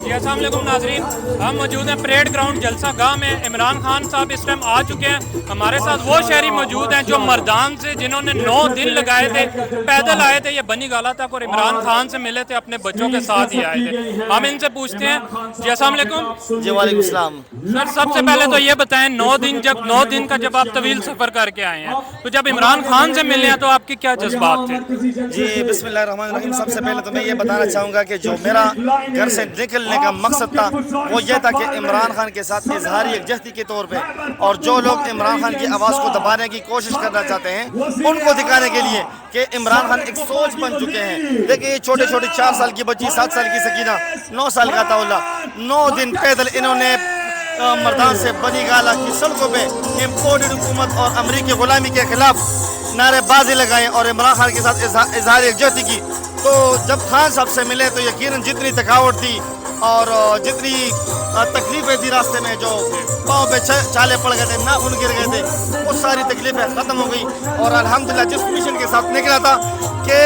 جی السلام علیکم ناظرین، ہم موجود ہیں پریڈ گراؤنڈ جلسہ گاہ میں۔ عمران خان صاحب اس ٹائم آ چکے ہیں۔ ہمارے ساتھ وہ شہری موجود ہیں جو مردان سے، جنہوں نے 9 دن لگائے تھے، پیدل آئے تھے یہ بنی گالہ تک اور عمران خان سے ملے تھے، اپنے بچوں کے ساتھ ہی آئے تھے۔ ہم ان سے پوچھتے ہیں۔ جی السلام علیکم۔ جی وعلیکم السلام۔ سر سب سے پہلے تو یہ بتائیں، 9 دن کا جب آپ طویل سفر کر کے آئے ہیں تو جب عمران خان سے ملے ہیں تو آپ کے کیا جذبات تھے؟ جی بسم اللہ الرحمن الرحیم۔ سب سے پہلے تو میں یہ بتانا چاہوں گا کہ جو میرا گھر سے نکلنے کا مقصد تھا وہ یہ تھا کہ عمران خان کے ساتھ اظہاری یکجہتی کے طور پہ، اور جو لوگ عمران خان کی آواز کو دبانے کی کوشش کرنا چاہتے ہیں ان کو دکھانے کے لیے کہ عمران خان ایک سوچ بن چکے ہیں۔ دیکھیں یہ چھوٹے چھوٹے 4 سال کی بچی، 7 سال کی سکینہ، 9 سال کا طاولہ، 9 دن پیدل انہوں نے مردان سے بنی گالہ کی سڑکوں پہ امپورٹڈ حکومت اور امریکی غلامی کے خلاف نعرے بازی لگائے اور عمران خان کے ساتھ اظہار یکجہتی کی۔ تو جب خان صاحب سے ملے تو یقیناً جتنی تھکاوٹ تھی اور جتنی تکلیفیں تھی راستے میں، جو پاؤں پہ چھالے پڑ گئے تھے، ناخن گر گئے تھے، وہ ساری تکلیفیں ختم ہو گئی۔ اور الحمدللہ جس مشن کے ساتھ نکلا تھا کہ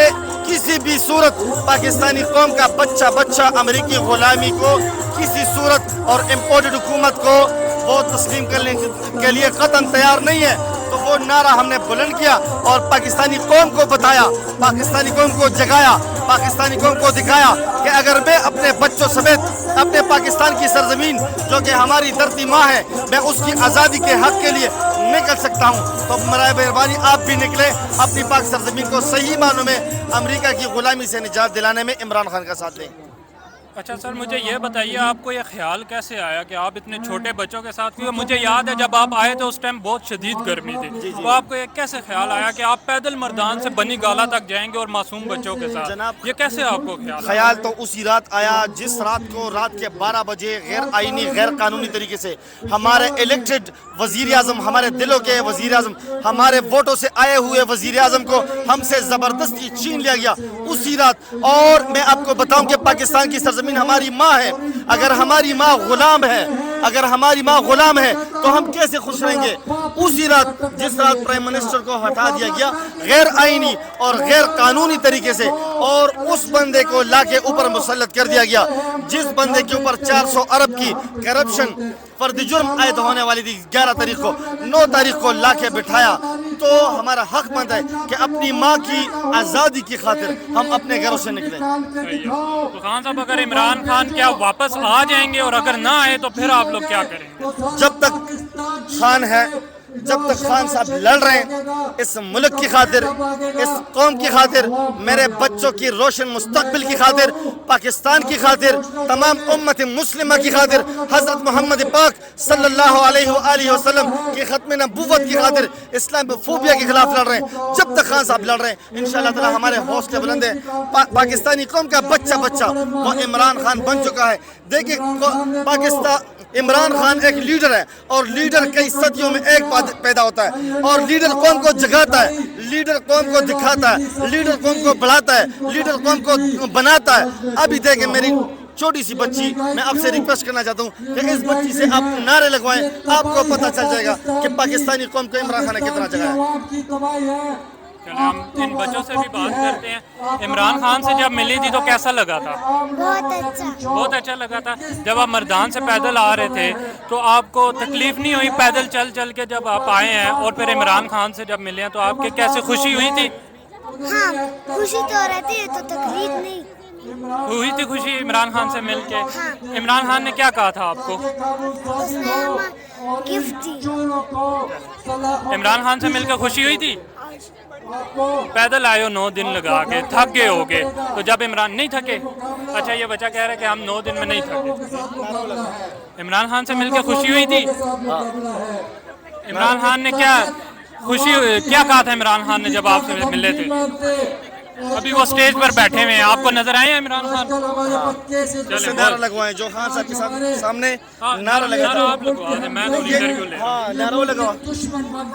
کسی بھی صورت پاکستانی قوم کا بچہ امریکی غلامی کو کسی صورت اور امپورٹڈ حکومت کو وہ تسلیم کرنے کے لیے قطعاً تیار نہیں ہے، تو وہ نعرہ ہم نے بلند کیا اور پاکستانی قوم کو بتایا، پاکستانی قوم کو جگایا، پاکستانی قوم کو دکھایا کہ اگر میں اپنے بچوں سمیت اپنے پاکستان کی سرزمین جو کہ ہماری دھرتی ماں ہے، میں اس کی آزادی کے حق کے لیے نکل سکتا ہوں، تو برائے مہربانی آپ بھی نکلے، اپنی پاک سرزمین کو صحیح معنوں میں امریکہ کی غلامی سے نجات دلانے میں عمران خان کا ساتھ دیں۔ اچھا سر مجھے یہ بتائیے، آپ کو یہ خیال کیسے آیا کہ آپ اتنے چھوٹے بچوں کے ساتھ، کیونکہ مجھے یاد ہے جب آپ آئے تھے اس ٹائم بہت شدید گرمی تھی، تو آپ کو یہ کیسے خیال آیا کہ آپ پیدل مردان سے بنی گالہ تک جائیں گے اور معصوم بچوں کے ساتھ؟ جناب یہ کیسے آپ کو خیال تو اسی رات آیا جس رات کو رات کے 12 بجے غیر آئینی غیر قانونی طریقے سے ہمارے الیکٹڈ وزیر اعظم، ہمارے دلوں کے وزیر اعظم، ہمارے ووٹوں سے آئے ہوئے وزیر اعظم کو ہم سے زبردستی چھین لیا گیا اسی رات۔ اور میں آپ کو بتاؤں کہ پاکستان کی سرزمین ہماری ماں ہے، اگر ہماری ماں غلام ہے، اگر ہماری ماں غلام ہے تو ہم کیسے خوش رہیں گے؟ اسی رات جس رات پرائم منسٹر کو ہٹا دیا گیا غیر آئینی اور غیر قانونی طریقے سے، اور اس بندے کو لا کے اوپر مسلط کر دیا گیا جس بندے کے اوپر 400 ارب کی کرپشن فرد جرم عائد ہونے والی تھی، 11 تاریخ کو 9 تاریخ کو لا کے بٹھایا، تو ہمارا حق بنتا ہے کہ اپنی ماں کی آزادی کی خاطر ہم اپنے گھروں سے نکلیں۔ تو خان صاحب اگر عمران خان کیا واپس آ جائیں گے، اور اگر نہ آئے تو پھر آپ لوگ کیا کریں گے؟ جب تک خان ہے، جب تک خان صاحب لڑ رہے ہیں اس ملک کی خاطر، اس قوم کی خاطر، میرے بچوں کی روشن مستقبل کی خاطر، پاکستان کی خاطر، تمام امت مسلمہ کی خاطر، حضرت محمد پاک صلی اللہ علیہ وآلہ وسلم کی ختم نبوت کی خاطر، اسلام فوبیا کے خلاف لڑ رہے ہیں۔ جب تک خان صاحب لڑ رہے ہیں انشاءاللہ تعالی ہمارے حوصلے بلند ہیں۔ پاکستانی قوم کا بچہ وہ عمران خان بن چکا ہے۔ دیکھیں پاکستان، عمران خان ایک لیڈر ہے، اور لیڈر کئی صدیوں میں ایک پیدا ہوتا ہے، اور لیڈر قوم کو جگاتا ہے، لیڈر قوم کو دکھاتا ہے، لیڈر قوم کو بڑھاتا ہے، لیڈر قوم کو بناتا ہے۔ ابھی دیکھیں میری چھوٹی سی بچی، میں آپ سے ریکویسٹ کرنا چاہتا ہوں کہ اس بچی سے آپ نعرے لگوائیں، آپ کو پتہ چل جائے گا کہ پاکستانی قوم کو عمران خان نے کتنا جگایا۔ چلیں ہم ان بچوں سے بھی بات کرتے ہیں۔ عمران خان سے جب ملی تھی تو کیسا لگا تھا؟ بہت اچھا لگا تھا۔ جب آپ مردان سے پیدل آ رہے تھے تو آپ کو تکلیف نہیں ہوئی پیدل چل کے جب آپ آئے ہیں، اور پھر عمران خان سے جب ملے ہیں تو آپ کے کیسے خوشی ہوئی تھی؟ ہاں خوشی تو رہتی ہے، تو تکلیف نہیں ہوئی تھی خوشی عمران خان سے مل کے؟ عمران خان نے کیا کہا تھا آپ کو؟ اس نے ہمیں گفٹ دی۔ عمران خان سے مل کے خوشی ہوئی تھی؟ پیدل آئے ہو 9 دن لگا کے، تھک گئے ہوگے، تو جب عمران نہیں تھکے؟ اچھا یہ بچہ کہہ رہا ہے کہ ہم 9 دن میں نہیں تھکے۔ عمران خان سے مل کے خوشی ہوئی تھی؟ عمران خان نے کیا کہا تھا عمران خان نے جب آپ سے ملے تھے؟ ابھی وہ سٹیج پر بیٹھے ہوئے ہیں، آپ کو نظر آئے ہیں عمران خان؟ چلیں نعرہ لگوائیں جو خان صاحب کے سامنے نعرہ لگا۔ آپ لگوا دیں، میں تو انٹرویو لے ہاں نعرہ لگوا۔ حکومت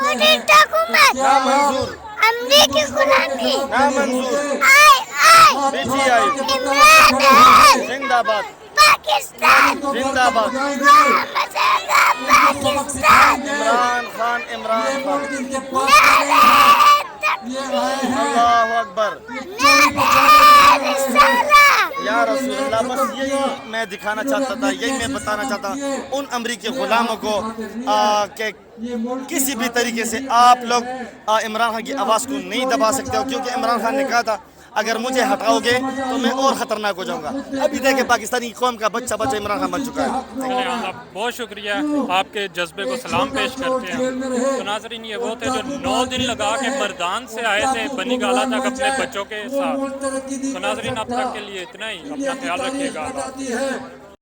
منظور، امریکی غلامی منظور، آئے بیٹی آئی، عمران خان زندہ باد، پاکستان زندہ باد، محمد آزاد پاکستان عمران خان، عمران خان، اللہ اکبر، نعرہ رسالہ یا رسول اللہ بس یہی میں دکھانا چاہتا تھا, یہی میں بتانا چاہتا ان امریکی غلاموں کو کہ کسی بھی طریقے سے آپ لوگ عمران خان کی آواز کو نہیں دبا سکتے ہو, کیونکہ عمران خان نے کہا تھا اگر مجھے ہٹاؤ گے تو میں اور خطرناک ہو جاؤں گا. ابھی دیکھیں پاکستانی قوم کا بچہ عمران خان بن چکا ہے. چلیں آپ بہت شکریہ, آپ کے جذبے کو سلام پیش کرتے ہیں. تو ناظرین یہ وہ تھے جو 9 دن لگا کے مردان سے آئے تھے بنی گالہ تک اپنے بچوں کے ساتھ. تو ناظرین اب تک کے لیے اتنا ہی, اپنا خیال رکھیے گا.